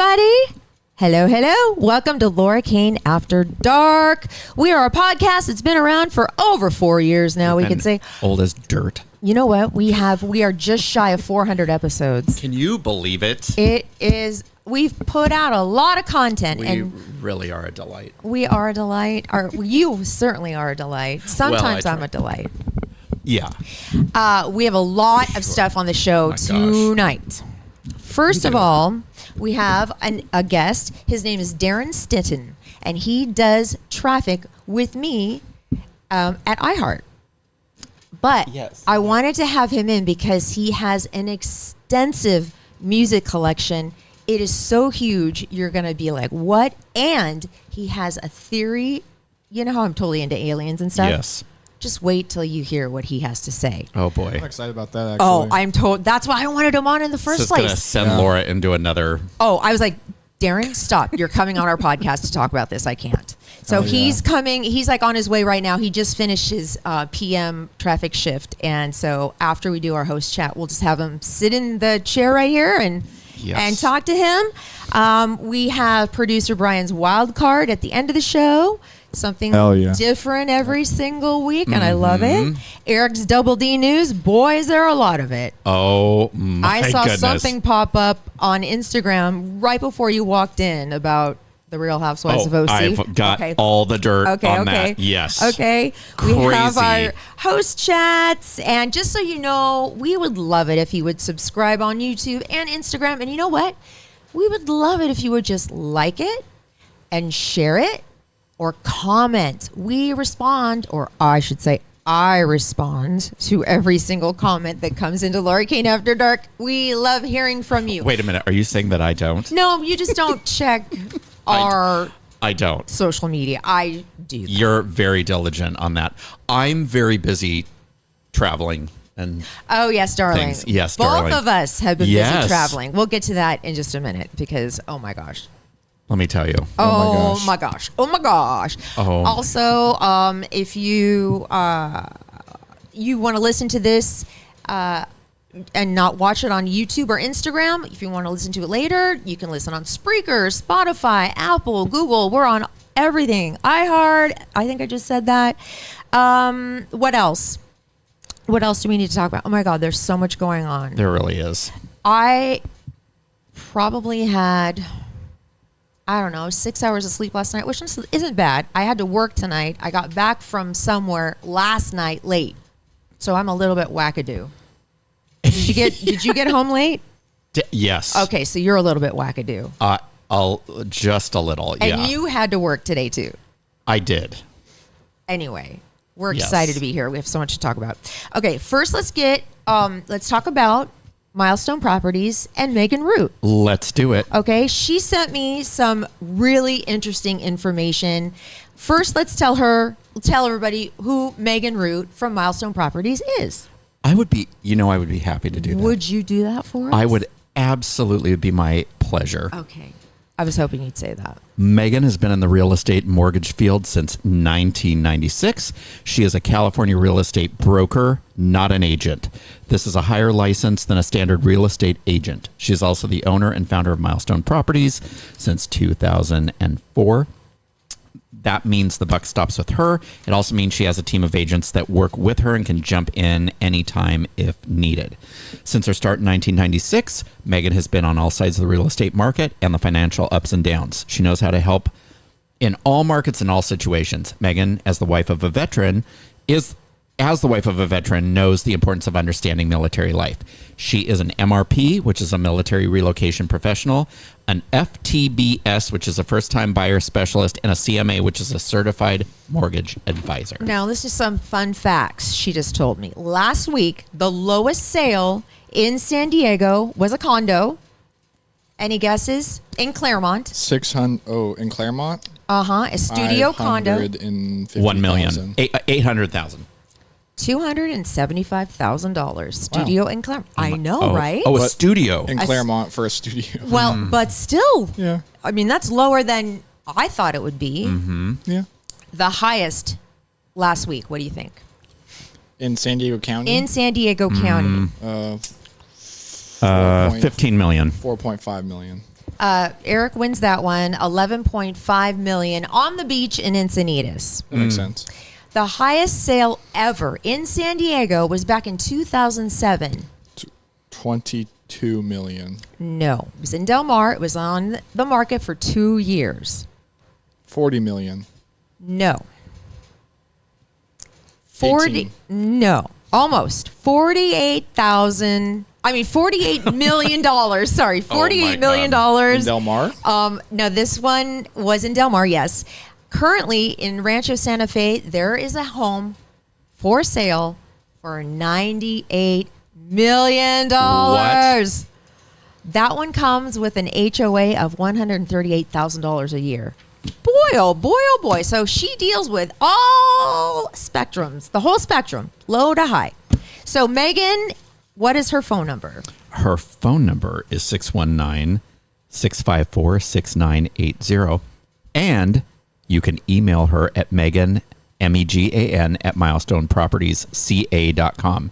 everybody. Hello, hello. Welcome to Laura Kane After Dark. We are a podcast that's been around for over 4 years now, we could say. Old as dirt. You know what? We are just shy of 400 episodes. Can you believe it? It is. We've put out a lot of content. We really are a delight. We are a delight. You certainly are a delight. Sometimes I'm a delight. Yeah. We have a lot of stuff on the show tonight. First of all, we have a guest. His name is Darren Stinton, and he does traffic with me at iHeart. But I wanted to have him in because he has an extensive music collection. It is so huge, you're going to be like, what? And he has a theory. You know how I'm totally into aliens and stuff? Yes. Just wait till you hear what he has to say. Oh, boy. I'm excited about that, actually. Oh, I'm told. That's why I wanted him on in the first place. It's going to send Laura into another... Oh, I was like, Darren, stop. You're coming on our podcast to talk about this. I can't. So he's coming. He's like on his way right now. He just finished his PM traffic shift. And so after we do our host chat, we'll just have him sit in the chair right here and talk to him. We have producer Brian's wild card at the end of the show. Something different every single week, and I love it. Erik's Double D News. Boy, is there a lot of it. Oh, my I saw goodness. something pop up on Instagram right before you walked in about the Real Housewives of OC. I've got all the dirt on that. Yes. Okay. Crazy. We have our host chats, and just so you know, we would love it if you would subscribe on YouTube and Instagram. And you know what? We would love it if you would just like it and share it. Or comment. We respond, or I should say, I respond to every single comment that comes into Laura Kane After Dark. We love hearing from you. Wait a minute. Are you saying that I don't? No, you just don't check our I don't. social media. I do that. You're very diligent on that. I'm very busy traveling. And oh, yes, darling. things. Yes, Both darling. of us have been busy traveling. We'll get to that in just a minute because, oh, my gosh. Let me tell you. Oh my gosh. Oh. Also, if you you want to listen to this and not watch it on YouTube or Instagram, if you want to listen to it later, you can listen on Spreaker, Spotify, Apple, Google. We're on everything. iHeart. I think I just said that. What else? What else do we need to talk about? Oh my God, there's so much going on. There really is. I probably had... 6 hours of sleep last night, which isn't bad. I had to work tonight. I got back from somewhere last night late. So I'm a little bit wackadoo. Did you get home late? Yes. Okay, so you're a little bit wackadoo. Just a little, yeah. And you had to work today too. I did. Anyway, we're excited to be here. We have so much to talk about. Okay, first let's talk about Milestone Properties and Megan Root. Let's do it. Okay, she sent me some really interesting information. First, let's tell everybody who Megan Root from Milestone Properties is. I would be happy to do that. Would you do that for us? I would absolutely. It'd be my pleasure. Okay. I was hoping you'd say that. Megan has been in the real estate mortgage field since 1996. She is a California real estate broker, not an agent. This is a higher license than a standard real estate agent. She is also the owner and founder of Milestone Properties since 2004. That means the buck stops with her. It also means she has a team of agents that work with her and can jump in anytime if needed. Since her start in 1996, Megan has been on all sides of the real estate market and the financial ups and downs. She knows how to help in all markets and all situations. Megan, as the wife of a veteran, knows the importance of understanding military life. She is an MRP, which is a military relocation professional, an FTBS, which is a first-time buyer specialist, and a CMA, which is a certified mortgage advisor. Now, this is some fun facts she just told me. Last week, the lowest sale in San Diego was a condo. Any guesses? In Claremont. 600. Oh, in Claremont? A studio condo. $1 million. 800,000. $275,000 studio in Claremont. I know, right? Oh, a studio in Claremont for a studio. Well, but still, yeah. I mean, that's lower than I thought it would be. Mm-hmm. Yeah. The highest last week. What do you think? In San Diego County. In San Diego County. 15 million. 4.5 million. Erik wins that one, $11.5 million on the beach in Encinitas. That makes sense. The highest sale ever in San Diego was back in 2007. 22 million. No, it was in Del Mar. It was on the market for 2 years. 40 million. No. 40. 18. No, almost $48 million. Sorry, $48 million. In Del Mar? No, this one was in Del Mar, yes. Currently in Rancho Santa Fe, there is a home for sale for $98 million. What? That one comes with an HOA of $138,000 a year. Boy, oh boy, oh boy. So she deals with all spectrums, the whole spectrum, low to high. So Megan, what is her phone number? Her phone number is 619-654-6980. And you can email her at Megan, MEGAN, at milestonepropertiesca.com.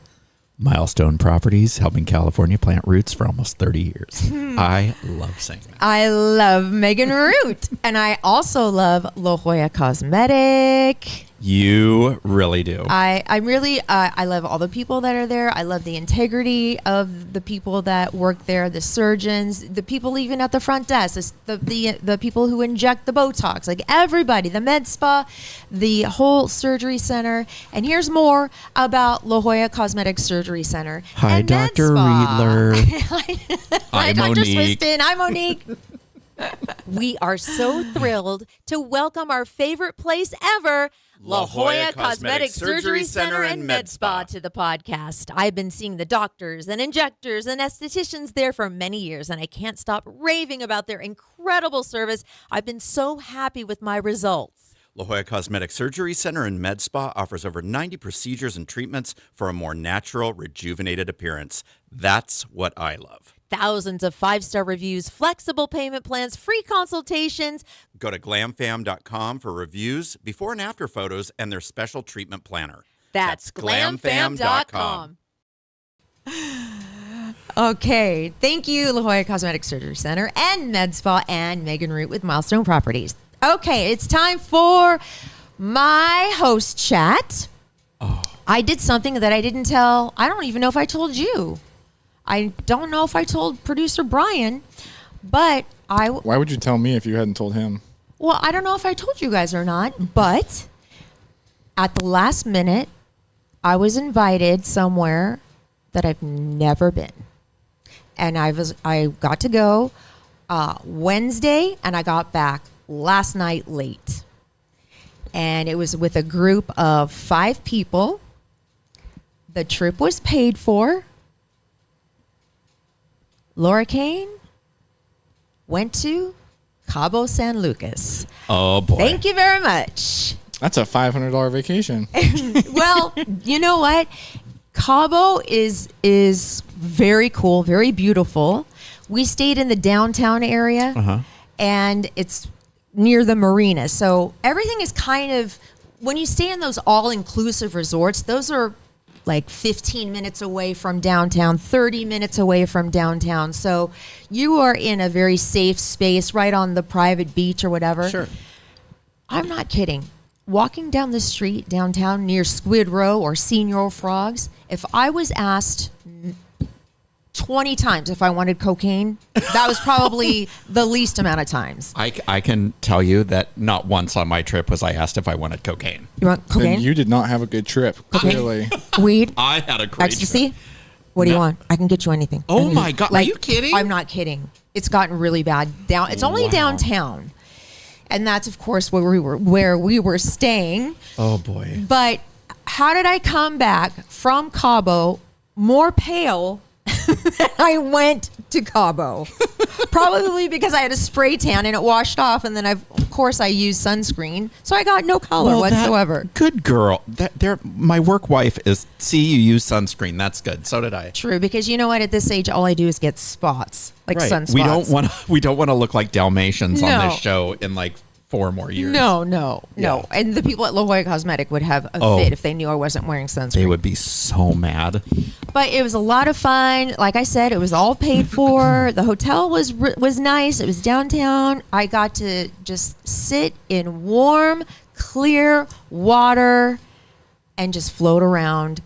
Milestone Properties, helping California plant roots for almost 30 years. I love saying that. I love Megan Root. And I also love La Jolla Cosmetic. You really do. I really I love all the people that are there. I love the integrity of the people that work there, the surgeons, the people even at the front desk, the people who inject the Botox, like everybody, the med spa, the whole surgery center. And here's more about La Jolla Cosmetic Surgery Center. Hi, and med Dr. spa. Riedler. Hi, I'm Dr. Monique. Swiston. Hi, Monique. We are so thrilled to welcome our favorite place ever, La Jolla Cosmetic Surgery Center and Med Spa, to the podcast. I've been seeing the doctors and injectors and estheticians there for many years, and I can't stop raving about their incredible service. I've been so happy with my results. La Jolla Cosmetic Surgery Center and Med Spa offers over 90 procedures and treatments for a more natural, rejuvenated appearance. That's what I love. Thousands of 5-star reviews, flexible payment plans, free consultations. Go to glamfam.com for reviews, before and after photos, and their special treatment planner. That's glamfam.com. Okay. Thank you, La Jolla Cosmetic Surgery Center and Med Spa and Megan Root with Milestone Properties. Okay, it's time for my host chat. Oh. I did something that I didn't tell. I don't even know if I told you. I don't know if I told producer Brian, but Why would you tell me if you hadn't told him? Well, I don't know if I told you guys or not, but at the last minute, I was invited somewhere that I've never been. And I got to go Wednesday, and I got back last night late. And it was with a group of 5 people. The trip was paid for. Laura Kane went to Cabo San Lucas. Oh, boy. Thank you very much. That's a $500 vacation. Well, you know what? Cabo is very cool, very beautiful. We stayed in the downtown area, and it's near the marina. So everything is kind of, when you stay in those all-inclusive resorts, those are like 15 minutes away from downtown, 30 minutes away from downtown. So you are in a very safe space right on the private beach or whatever. Sure. I'm not kidding. Walking down the street downtown near Squid Row or Senior Frogs, if I was asked 20 times if I wanted cocaine, that was probably the least amount of times. I can tell you that not once on my trip was I asked if I wanted cocaine. You want Then cocaine? you did not have a good trip, clearly. Weed? I had a great Ecstasy? trip. What do you want? I can get you anything. Oh Anything. my God, are you kidding? I'm not kidding. It's gotten really bad. It's only Wow. downtown. And that's, of course, where we were staying. Oh, boy. But how did I come back from Cabo more pale than I went to Cabo? Probably because I had a spray tan and it washed off, and then of course I used sunscreen, so I got no color whatsoever. Good girl. My work wife is, see, you use sunscreen. That's good. So did I. True, because you know what? At this age, all I do is get spots, like Right. sunspots. We don't want to look like Dalmatians on No. this show in like 4 more years. No. And the people at La Jolla Cosmetic would have a fit if they knew I wasn't wearing sunscreen. They would be so mad. But it was a lot of fun. Like I said, it was all paid for. The hotel was nice. It was downtown. I got to just sit in warm, clear water and just float around.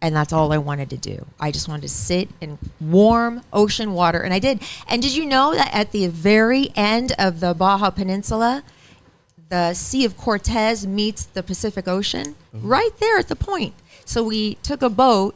And that's all I wanted to do. I just wanted to sit in warm ocean water. And I did. And did you know that at the very end of the Baja Peninsula, the Sea of Cortez meets the Pacific Ocean? Right there at the point. So we took a boat.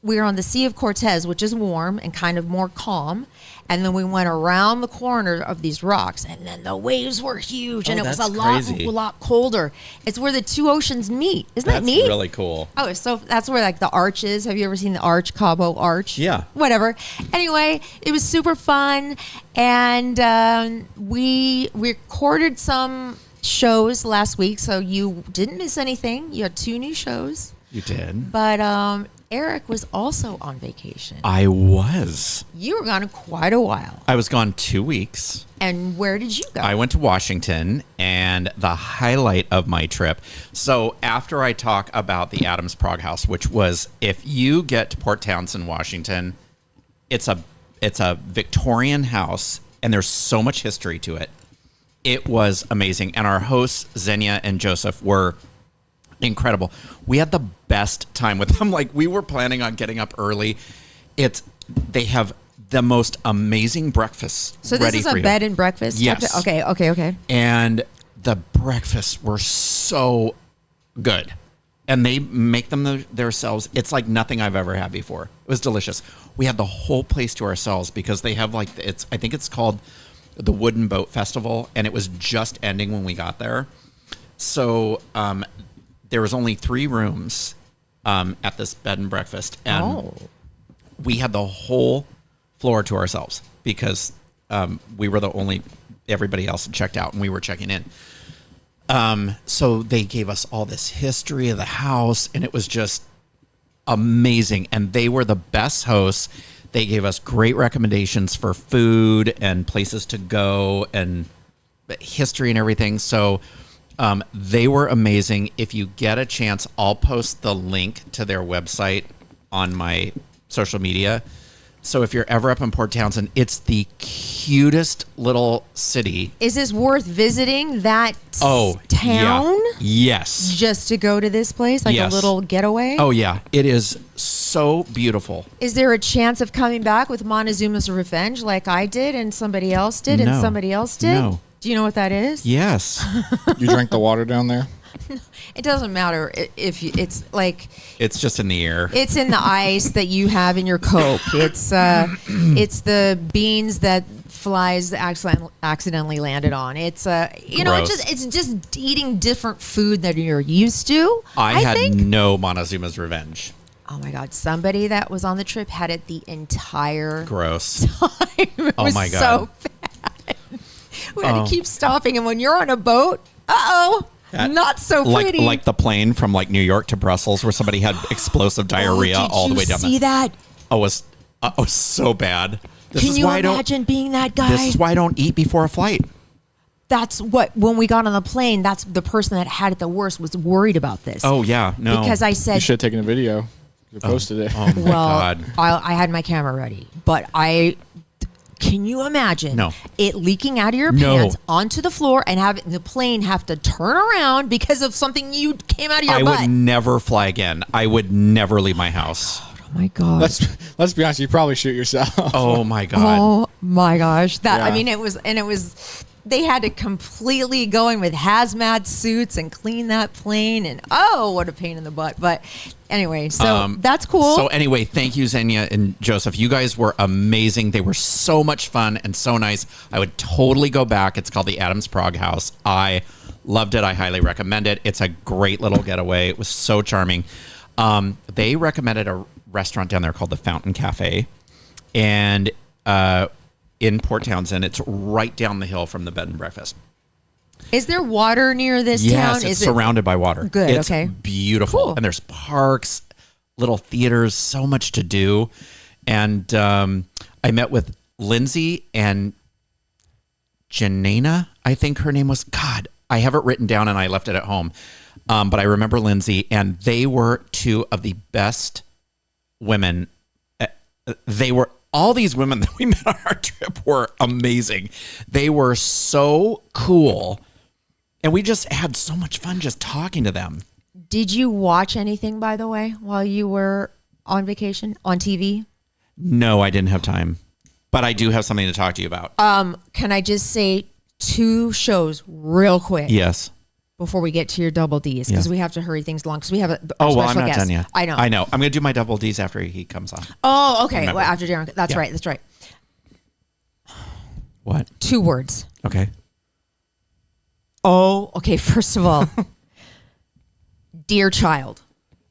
We were on the Sea of Cortez, which is warm and kind of more calm. And then we went around the corner of these rocks, and then the waves were huge, and it was a lot colder. It's where the two oceans meet. Isn't that neat? That's really cool. Oh, so that's where like the arch is. Have you ever seen the arch, Cabo Arch? Yeah. Whatever. Anyway, it was super fun, and we recorded some shows last week, so you didn't miss anything. You had 2 new shows. You did. But Erik was also on vacation. I was. You were gone quite a while. I was gone 2 weeks. And where did you go? I went to Washington, and the highlight of my trip. So after I talk about the Adams Prague House, which was, if you get to Port Townsend, Washington, it's a Victorian house, and there's so much history to it. It was amazing. And our hosts, Xenia and Joseph, were incredible. We had the best time with them. Like, we were planning on getting up early. They have the most amazing breakfasts. So this is a bed and breakfast? Yes. Okay. And the breakfasts were so good. And they make them themselves. It's like nothing I've ever had before. It was delicious. We had the whole place to ourselves because they have I think it's called the Wooden Boat Festival, and it was just ending when we got there. So there was only 3 rooms at this bed and breakfast, and we had the whole floor to ourselves because we were the only, everybody else had checked out and we were checking in. So they gave us all this history of the house, and it was just amazing. And they were the best hosts. They gave us great recommendations for food and places to go and history and everything. So they were amazing. If you get a chance, I'll post the link to their website on my social media. So if you're ever up in Port Townsend, it's the cutest little city. Is this worth visiting that town? Yeah. Yes. Just to go to this place? Like yes. a little getaway? Oh, yeah. It is so beautiful. Is there a chance of coming back with Montezuma's Revenge like I did and somebody else did and somebody else did? No. Do you know what that is? Yes. You drank the water down there? It doesn't matter if you, it's like... It's just in the air. It's in the ice that you have in your Coke. It's the beans that flies accidentally landed on. It's it's just eating different food that you're used to. I think. had no Montezuma's Revenge. Oh my God! Somebody that was on the trip had it the entire Gross. time. It was my God. so bad. We had to keep stopping, and when you're on a boat, not so pretty. Like the plane from like New York to Brussels, where somebody had explosive diarrhea all the way down. Did you see that? Oh, it was so bad. Can you imagine being that guy? This is why I don't eat before a flight. That's what, when we got on the plane, that's the person that had it the worst was worried about this. Oh, yeah. No. Because I said... You should have taken a video. You posted it. Oh, my God. I had my camera ready, but can you imagine it leaking out of your pants onto the floor and having the plane have to turn around because of something you came out of your butt? I would never fly again. I would never leave my house. Oh my God. Let's be honest, you probably shoot yourself. Oh my God. Oh my gosh. Yeah. I mean, it was they had to completely go in with hazmat suits and clean that plane, and what a pain in the butt. But anyway, so that's cool. So anyway, thank you, Xenia and Joseph. You guys were amazing. They were so much fun and so nice. I would totally go back. It's called the Adams Prague House. I loved it. I highly recommend it. It's a great little getaway. It was so charming. They recommended a restaurant down there called the Fountain Cafe, and in Port Townsend, it's right down the hill from the bed and breakfast. Is there water near this town? Yes, it's surrounded by water. Good, it's okay. Beautiful. Cool. And there's parks, little theaters, so much to do. And I met with Lindsay and Janina. I think her name was, God, I have it written down and I left it at home. But I remember Lindsay, and they were two of the best women. All these women that we met on our trip were amazing. They were so cool. And we just had so much fun just talking to them. Did you watch anything, by the way, while you were on vacation on TV? No, I didn't have time. But I do have something to talk to you about. Can I just say 2 shows real quick? Yes. Before we get to your double Ds, because we have to hurry things along, because we have a I'm special not guest. done yet. I know. I'm going to do my double Ds after he comes on. Oh, okay. Remember. Well, after Darren. That's right. That's right. What? 2 words. Okay. Oh, okay. First of all, Dear Child.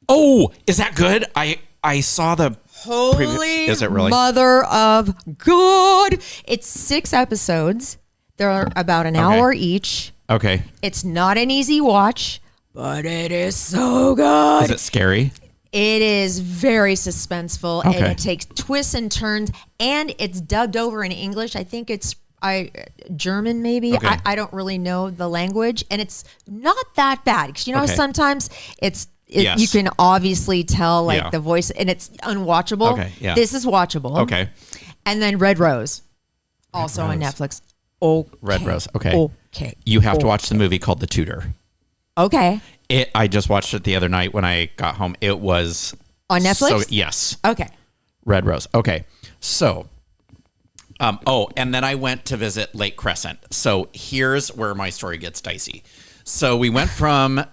Oh, is that good? I saw the Holy Is it really? Mother of God. It's 6 episodes. They're about an hour each. Okay. It's not an easy watch, but it is so good. Is it scary? It is very suspenseful, Okay. and it takes twists and turns, and it's dubbed over in English. I think it's German, maybe. Okay. I don't really know the language, and it's not that bad. Because you know, Okay. sometimes Yes. you can obviously tell like Yeah. the voice, and it's unwatchable. Okay, yeah. This is watchable. Okay. And then Red Rose, also on Rose. Netflix. Okay. Red Rose. Okay. Okay. You have to watch the movie called The Tutor. Okay. I just watched it the other night when I got home. It was On Netflix? So, yes. Okay. Red Rose. Okay. So, and then I went to visit Lake Crescent. So here's where my story gets dicey. So we went from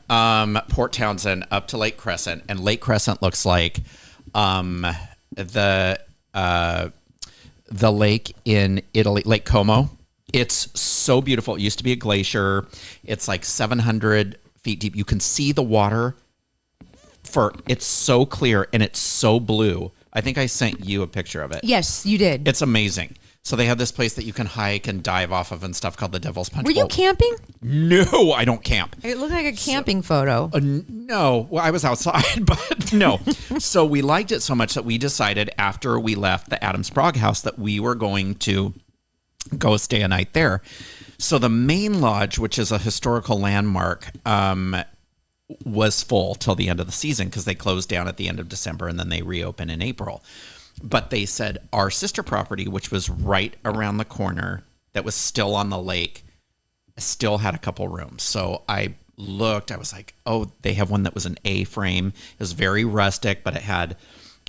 Port Townsend up to Lake Crescent, and Lake Crescent looks like the lake in Italy, Lake Como. It's so beautiful. It used to be a glacier. It's like 700 feet deep. You can see the water. It's so clear and it's so blue. I think I sent you a picture of it. Yes, you did. It's amazing. So they have this place that you can hike and dive off of and stuff called the Devil's Punch Were you Bowl. camping? No, I don't camp. It looked like a camping photo. No, well, I was outside, but no. So we liked it so much that we decided after we left the Adams Sprague house that we were going to go stay a night there. So the main lodge, which is a historical landmark, was full till the end of the season because they closed down at the end of December and then they reopen in April. But they said our sister property, which was right around the corner, that was still on the lake, still had a couple rooms. So I looked, I was like, oh, they have one that was an A-frame. It was very rustic, but it had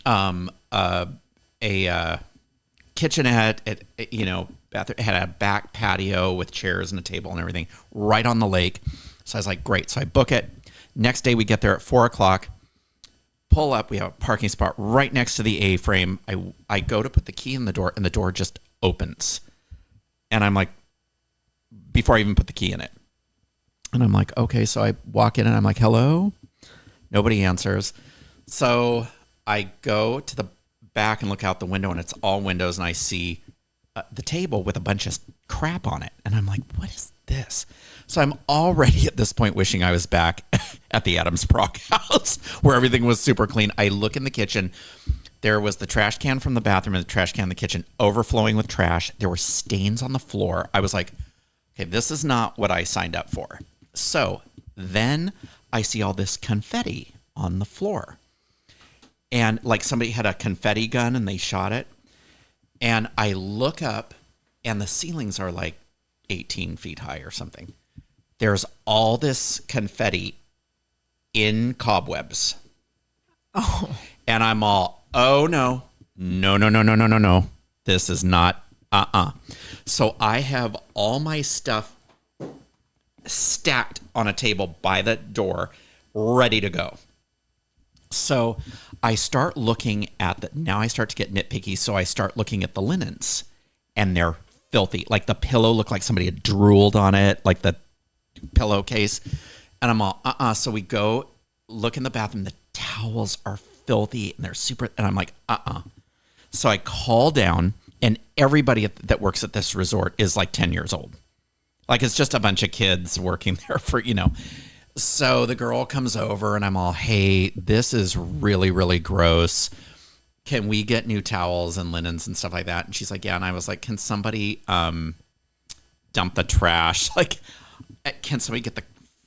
a kitchenette, bathroom, it had a back patio with chairs and a table and everything right on the lake. So I was like, great. So I book it. Next day we get there at 4:00. Pull up. We have a parking spot right next to the A-frame. I go to put the key in the door, and the door just opens. And I'm like, before I even put the key in it. And I'm like, okay. So I walk in, and I'm like, hello? Nobody answers. So I go to the back and look out the window, and it's all windows, and I see the table with a bunch of crap on it. And I'm like, what is this? So I'm already at this point wishing I was back at the Adams Sprague house where everything was super clean. I look in the kitchen. There was the trash can from the bathroom and the trash can in the kitchen overflowing with trash. There were stains on the floor. I was like, okay, this is not what I signed up for. So then I see all this confetti on the floor. And like somebody had a confetti gun and they shot it. And I look up and the ceilings are like 18 feet high or something. There's all this confetti in cobwebs. Oh. And I'm all, oh, no. No. This is not, So I have all my stuff stacked on a table by the door, ready to go. So I start looking at now I start to get nitpicky. So I start looking at the linens, and they're filthy. Like the pillow looked like somebody had drooled on it, like the pillowcase. And I'm all, So we go look in the bathroom. The towels are filthy and they're super, and I'm like, So I call down, and everybody that works at this resort is like 10 years old. Like it's just a bunch of kids working there for, So the girl comes over, and I'm all, hey, this is really, really gross. Can we get new towels and linens and stuff like that? And she's like, yeah. And I was like, can somebody dump the trash. Like, can somebody get the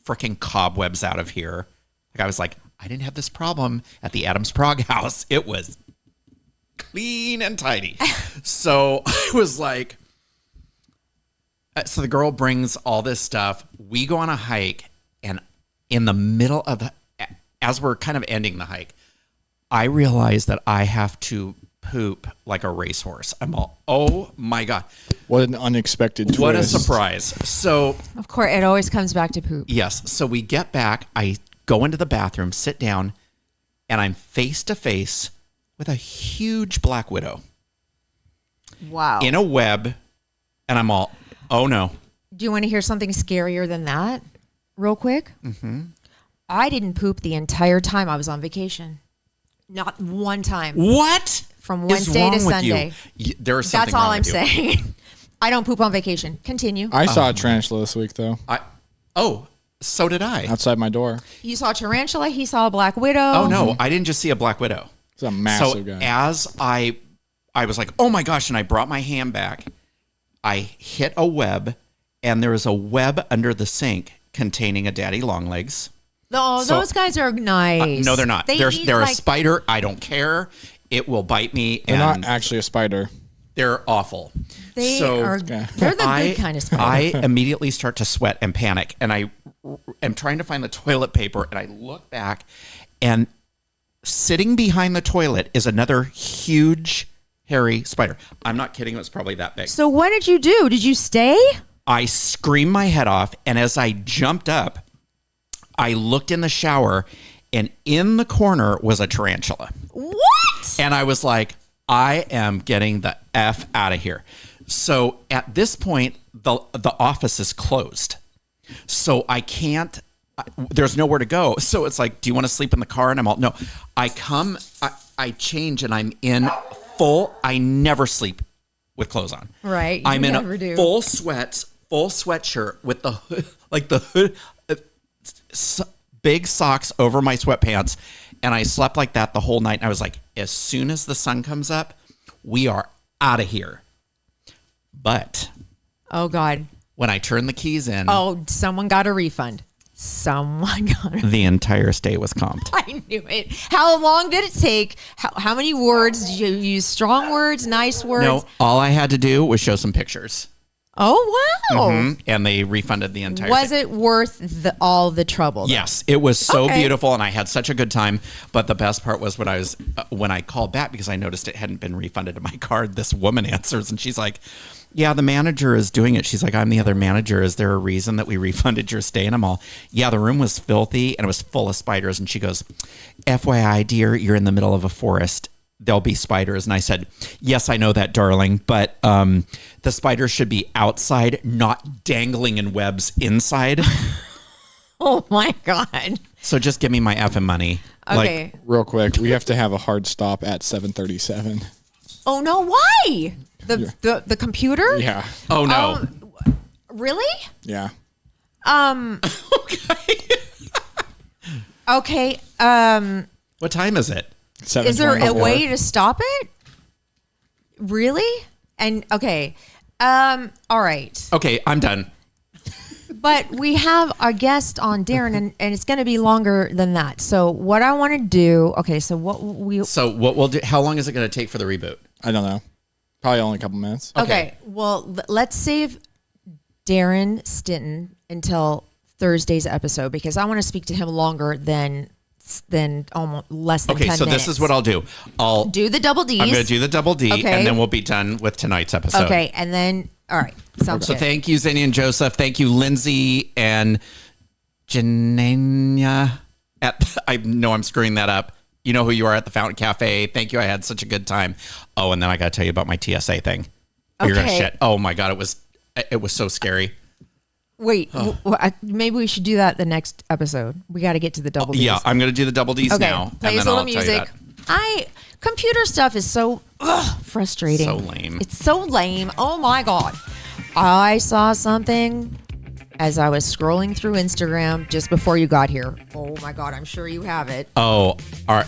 freaking cobwebs out of here? Like, I was like, I didn't have this problem at the Adams Prague house. It was clean and tidy. So I was like, so the girl brings all this stuff. We go on a hike, and in the middle of as we're kind of ending the hike, I realize that I have to poop like a racehorse. I'm all, oh my God. What an unexpected twist. What a surprise. So, Of course, it always comes back to poop. yes. So we get back. I go into the bathroom, sit down, and I'm face to face with a huge black widow Wow. in a web. And I'm all, oh no. Do you want to hear something scarier than that real quick? Mm-hmm. I didn't poop the entire time I was on vacation. Not one time. What? From is Wednesday wrong to with Sunday. You? There is something That's all wrong I'm with you. saying. I don't poop on vacation. Continue. I saw a tarantula this week, though, So did I. outside my door. You saw a tarantula. He saw a black widow. Oh no, I didn't just see a black widow. It's a massive So guy. as I was like, oh my gosh, and I brought my hand back, I hit a web, and there was a web under the sink containing a daddy long legs. Oh, So- those guys are nice. No, they're not. They're eat a like- spider. I don't care. It will bite me, They're and not actually a spider. they're awful. They So are. Okay. They're the good kind of spider. I immediately start to sweat and panic, and I am trying to find the toilet paper, and I look back, and sitting behind the toilet is another huge, hairy spider. I'm not kidding. It was probably that big. So what did you do? Did you stay? I screamed my head off, and as I jumped up, I looked in the shower, and in the corner was a tarantula. What? And I was like, I am getting the F out of here. So at this point, the office is closed. So I can't, there's nowhere to go. So it's like, do you want to sleep in the car? And I'm all, no. I change, and I'm in full, I never sleep with clothes on. Right, you I'm in never a do. full sweatshirt with the hood, like the hood, big socks over my sweatpants. And I slept like that the whole night. And I was like, as soon as the sun comes up, we are out of here. But Oh God. when I turned the keys in, Oh, someone got a refund. Someone got a the entire stay was comped. I knew it. How long did it take? How many words did you use? Strong words, nice words? No, all I had to do was show some pictures. Oh, wow. And they refunded the entire Was thing. it worth all the trouble? though? Yes, it was so Okay. beautiful, and I had such a good time. But the best part was when I called back, because I noticed it hadn't been refunded to my card. This woman answers, and she's like, "Yeah, the manager is doing it." She's like, "I'm the other manager. Is there a reason that we refunded your stay?" And I'm all, "Yeah, the room was filthy and it was full of spiders." And she goes, "FYI, dear, you're in the middle of a forest. There'll be spiders." And I said, "Yes, I know that, darling, but the spiders should be outside, not dangling in webs inside." Oh my God. So just give me my effing money. Okay. Real quick, we have to have a hard stop at 7:37. Oh no, why? The computer? Yeah. Oh no. Really? Yeah. Okay. What time is it? Is there a 7:24. way to stop it? Really? And okay. All right. Okay, I'm done. But we have our guest on, Darren, and it's going to be longer than that. So what I want to do, okay, so So what we'll do, how long is it going to take for the reboot? I don't know. Probably only a couple minutes. okay, well, let's save Darren Stinton until Thursday's episode, because I want to speak to him longer than almost less than 10 Okay, so minutes. this is what I'll do. I'll do the double D's. I'm going to do the double D, Okay. and then we'll be done with tonight's episode. Okay, and then, all right, sounds So good. thank you, Zinni and Joseph. Thank you, Lindsay and Janania. I know I'm screwing that up. You know who you are at the Fountain Cafe. Thank you. I had such a good time. Oh, and then I got to tell you about my TSA thing. You're going to Okay. shit. Oh my God. It was so scary. Wait, maybe we should do that the next episode. We got to get to the double D's. Yeah, I'm going to do the double D's Okay, now. play and us then a I'll little tell you music. that. Computer stuff is so frustrating. So lame. It's so lame. Oh my God. I saw something as I was scrolling through Instagram just before you got here. Oh my God, I'm sure you have it. Oh, all right.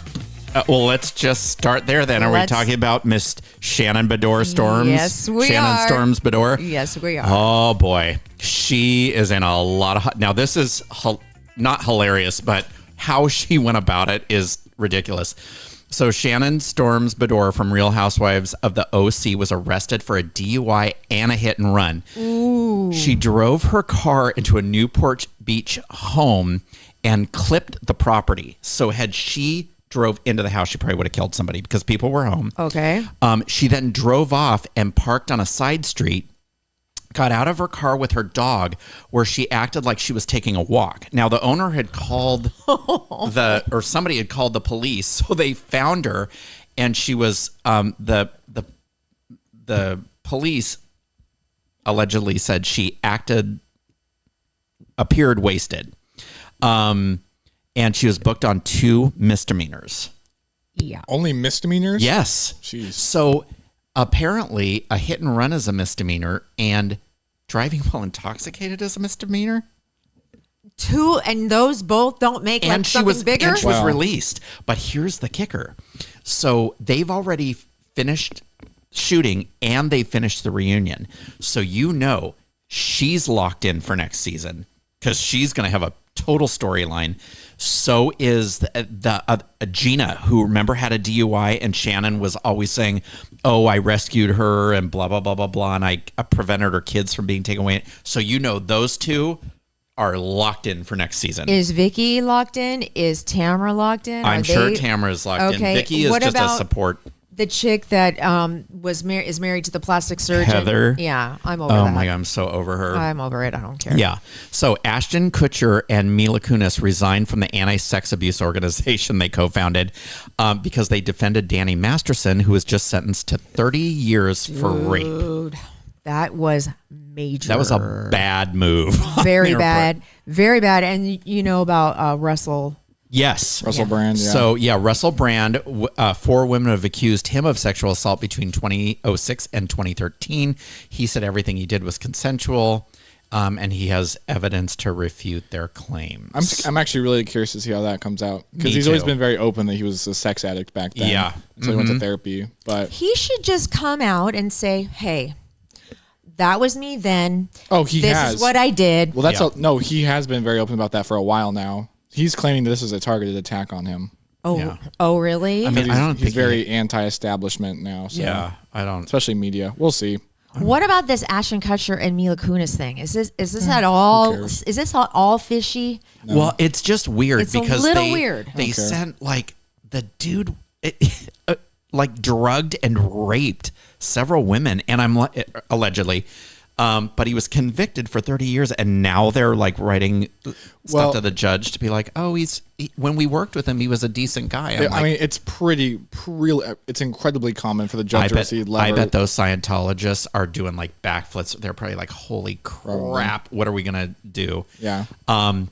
Well, let's just start there then. Are we talking about Miss Shannon Bedore Storms? Yes, we Shannon are. Storms Bedore? Yes, we are. Oh, boy. She is in a lot of... Now, this is not hilarious, but how she went about it is ridiculous. So Shannon Storms Bedore from Real Housewives of the OC was arrested for a DUI and a hit and run. Ooh. She drove her car into a Newport Beach home and clipped the property. So had she drove into the house, she probably would have killed somebody because people were home. Okay. She then drove off and parked on a side street, got out of her car with her dog, where she acted like she was taking a walk. Now, the owner had called somebody had called the police, so they found her, and she was the police allegedly said she appeared wasted, and she was booked on 2 misdemeanors. Yeah. Only misdemeanors? Yes. Jeez. So apparently, a hit and run is a misdemeanor, and driving while intoxicated is a misdemeanor. 2, and those both don't make like something bigger? And she was Wow. released. But here's the kicker. So they've already finished shooting, and they finished the reunion. So she's locked in for next season because she's going to have a total storyline. So is the Gina, who remember had a DUI, and Shannon was always saying, "Oh, I rescued her and blah blah blah blah blah, and I prevented her kids from being taken away." So those 2 are locked in for next season. Is Vicky locked in? Is Tamara locked in? I'm sure Tamara's locked in. Vicky is What just a about support. the chick that is married to the plastic surgeon? Heather. Yeah, I'm over Oh that. my God, I'm so over her. I'm over it. I don't care. Yeah. So Ashton Kutcher and Mila Kunis resigned from the anti-sex abuse organization they co-founded because they defended Danny Masterson, who was just sentenced to 30 years for rape. Dude, that was major. That was a bad move. Very bad. Very bad. And you know about Russell. Yes. Russell Brand, yeah. So, Russell Brand, 4 women have accused him of sexual assault between 2006 and 2013. He said everything he did was consensual, and he has evidence to refute their claims. I'm actually really curious to see how that comes out, because Me he's always too. been very open that he was a sex addict back then. Yeah. So he went to therapy. But He should just come out and say, hey, that was me then. This is what I did. Well, that's Yeah. no. He has been very open about that for a while now. He's claiming that this is a targeted attack on him. Oh, Yeah. oh, really? I mean, I don't He's think very anti-establishment now. So. I don't. Especially media. We'll see. What about this Ashton Kutcher and Mila Kunis thing? Is this at all? cares? Is this all fishy? Well, it's just weird It's a because little weird. they Okay. sent the dude drugged and raped several women, and allegedly. But he was convicted for 30 years, and now they're writing stuff to the judge to be like, "Oh, when we worked with him, he was a decent guy." I mean, it's it's incredibly common for the judge to receive I bet those Scientologists are doing backflips. They're probably like, "Holy crap, what are we gonna do?" Yeah.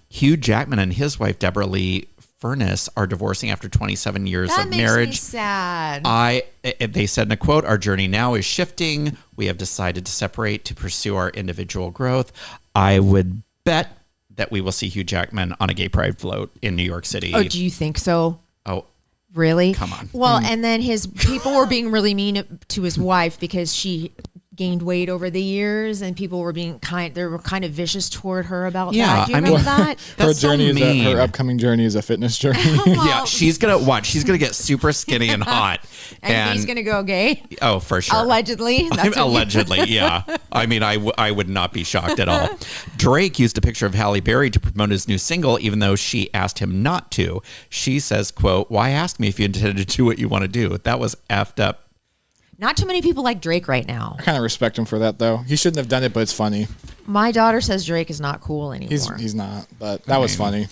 Hugh Jackman and his wife Deborah Lee Furness are divorcing after 27 years That of makes marriage. me sad. They said in a quote, "Our journey now is shifting. We have decided to separate to pursue our individual growth." I would bet that we will see Hugh Jackman on a gay pride float in New York City. Oh, do you think so? Oh, Really? Come on. Well, and then his people were being really mean to his wife because she gained weight over the years, and people were being kind of vicious toward her about that. Do you remember that? Her That's so journey mean. her upcoming journey is a fitness journey. Yeah, she's gonna get super skinny and hot, and he's gonna go gay, oh, for sure. allegedly. That's what Allegedly, yeah. I mean, I would not be shocked at all. Drake used a picture of Halle Berry to promote his new single, even though she asked him not to. She says, quote, "Why ask me if you intended to do what you want to do? That was effed up." Not too many people like Drake right now. I kind of respect him for that, though. He shouldn't have done it, but it's funny. My daughter says Drake is not cool anymore. He's not, but that was funny.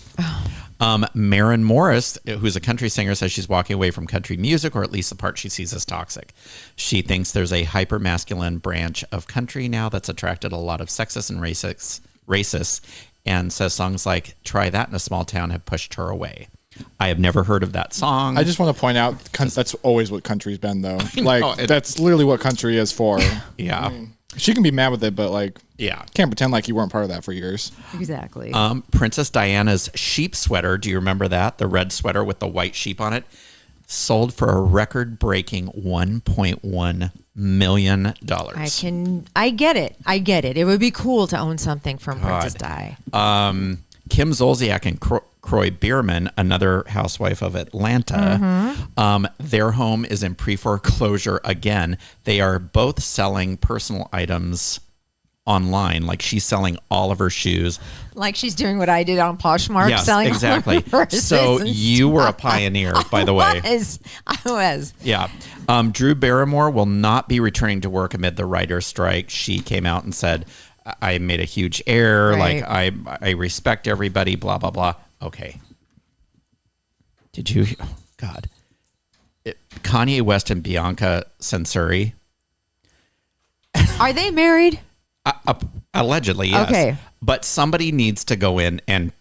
Maren Morris, who's a country singer, says she's walking away from country music, or at least the part she sees as toxic. She thinks there's a hyper-masculine branch of country now that's attracted a lot of sexist and racists, and says songs like "Try That in a Small Town" have pushed her away. I have never heard of that song. I just want to point out that's always what country's been, though. That's literally what country is for. Yeah. I mean, she can be mad with it, but Yeah. can't pretend like you weren't part of that for years. Exactly. Princess Diana's sheep sweater. Do you remember that? The red sweater with the white sheep on it. sold for a record-breaking $1.1 million. I get it. It would be cool to own something from Princess Di. Kim Zolciak and Croy Bierman, another housewife of Atlanta, their home is in pre-foreclosure again. They are both selling personal items online. Like she's selling all of her shoes. Like she's doing what I did on Poshmark. Yes, selling exactly. all her purses So and you were a pioneer, by the way. I was. Yeah. Drew Barrymore will not be returning to work amid the writer's strike. She came out and said, I made a huge error. Right. Like I respect everybody, blah, blah, blah. Okay. Did you, oh God. Kanye West and Bianca Censori. Are they married? Allegedly, yes. Okay. But somebody needs to go in and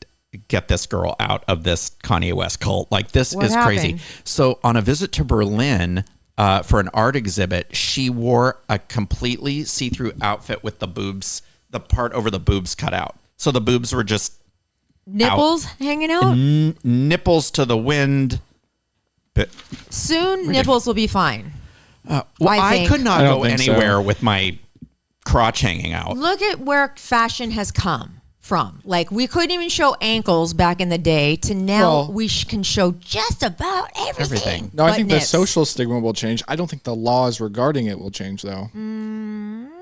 get this girl out of this Kanye West cult. Like, this What is crazy. happened? So on a visit to Berlin for an art exhibit, she wore a completely see-through outfit with the boobs, the part over the boobs cut out. So the boobs were just Nipples hanging out? nipples to the wind. But, Soon nipples will be fine. well, I I think. could not I don't go think so. anywhere with my crotch hanging out. Look at where fashion has come from. Like, we couldn't even show ankles back in the day to now Well- we can show just about everything. No, I but think nips. the social stigma will change. I don't think the laws regarding it will change, though.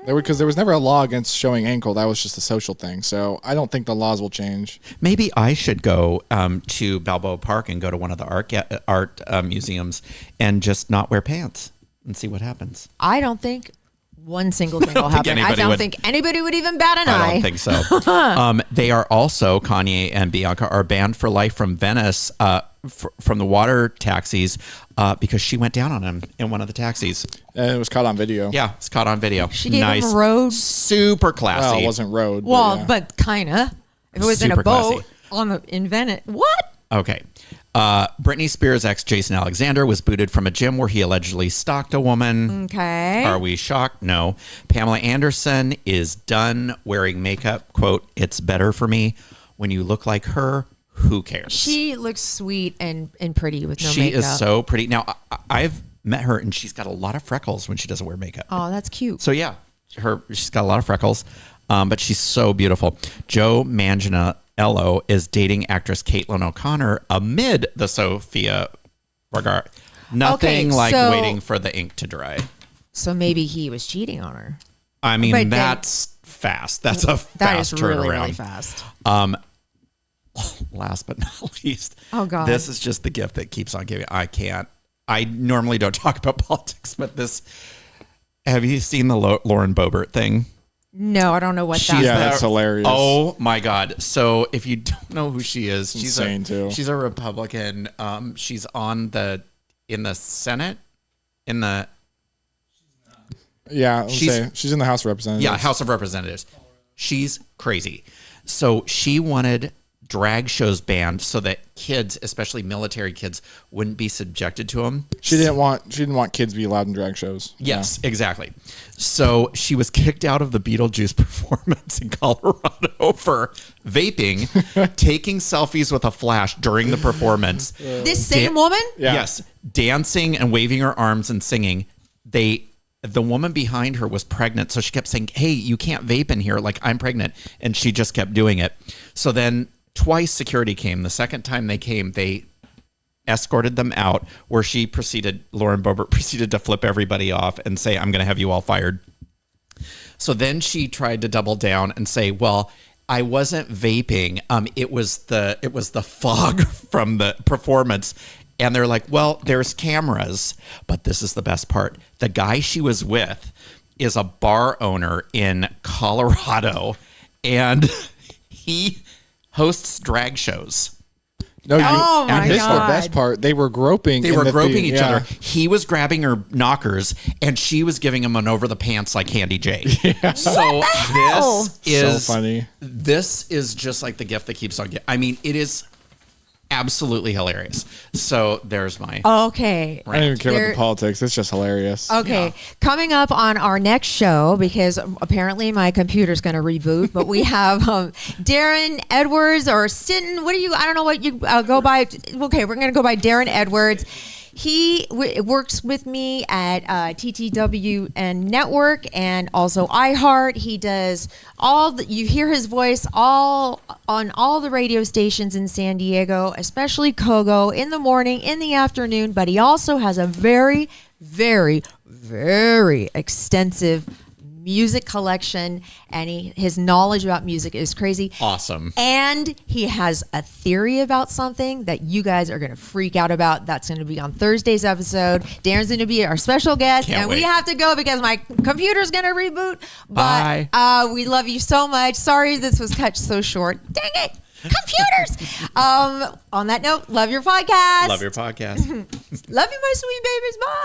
Because there was never a law against showing ankle. That was just a social thing. So I don't think the laws will change. Maybe I should go to Balboa Park and go to one of the art museums and just not wear pants and see what happens. I don't think one single thing will think happen. I anybody don't would- think anybody would even bat an eye. I don't think so. They are also, Kanye and Bianca are banned for life from Venice from the water taxis because she went down on him in one of the taxis. And it was caught on video. Yeah, it's caught on video. She gave nice. him a road. Super classy. Well, it wasn't road. Well, yeah. but kinda. If it was in a Super boat classy. in Venice. What? Okay. Britney Spears' ex Jason Alexander was booted from a gym where he allegedly stalked a woman. Okay. Are we shocked? No. Pamela Anderson is done wearing makeup. Quote, "It's better for me. When you look like her, who cares?" She looks sweet and pretty with no she makeup. is so pretty. Now, I've met her and she's got a lot of freckles when she doesn't wear makeup. Oh, that's cute. So yeah, she's got a lot of freckles, but she's so beautiful. Joe Manganiello is dating actress Caitlin O'Connor amid the Sophia Vergara. Nothing Okay, like so- waiting for the ink to dry. So maybe he was cheating on her. I mean, But then- that's fast. That's a That is fast really, turnaround. really fast. Last but not least, Oh, God. this is just the gift that keeps on giving. I normally don't talk about politics, but this. Have you seen the Lauren Boebert thing? No, I don't know what that Yeah, is. that's hilarious. Oh my God! So if you don't know who she is, she's insane, too. She's a Republican. She's in the Senate, Yeah, She's- she's in the House of Representatives. House of Representatives. She's crazy. So she wanted drag shows banned so that kids, especially military kids, wouldn't be subjected to them. She didn't want kids to be allowed in drag shows. Yes, exactly. So she was kicked out of the Beetlejuice performance in Colorado for vaping, taking selfies with a flash during the performance. This same woman? Yeah. Yes, dancing and waving her arms and singing. The woman behind her was pregnant, so she kept saying, "Hey, you can't vape in here. Like, I'm pregnant," and she just kept doing it. So then twice security came. The second time they came, they escorted them out, where Lauren Boebert proceeded to flip everybody off and say, "I'm going to have you all fired." So then she tried to double down and say, "Well, I wasn't vaping. It was the fog from the performance." And they're like, "Well, there's cameras, but this is the best part. The guy she was with is a bar owner in Colorado, and he hosts drag shows." No, Oh, my and this is the God. best part. They were groping. They in were the groping each yeah. other. He was grabbing her knockers, and she was giving him an over the pants like Candy J. So hell? this is So funny. This is just like the gift that keeps on giving. I mean, it is absolutely hilarious. So there's my. Okay. I don't even care about There- the politics. It's just hilarious. Okay, coming up on our next show, because apparently my computer's going to reboot, but we have Darren Edwards or Stinton. What do you? I don't know what you go by. Okay, we're going to go by Darren Edwards. He works with me at TTW and Network and also iHeart. He does you hear his voice on all the radio stations in San Diego, especially Cabo, in the morning, in the afternoon. But he also has a very, very, very extensive music collection, and his knowledge about music is crazy. Awesome. And he has a theory about something that you guys are going to freak out about. That's going to be on Thursday's episode. Darren's going to be our special guest, Can't and wait. we have to go because my computer's going to reboot. Bye. But we love you so much. Sorry this was cut so short. Dang it. Computers. On that note, love your podcast. Love your podcast. Love you, my sweet babies. Bye.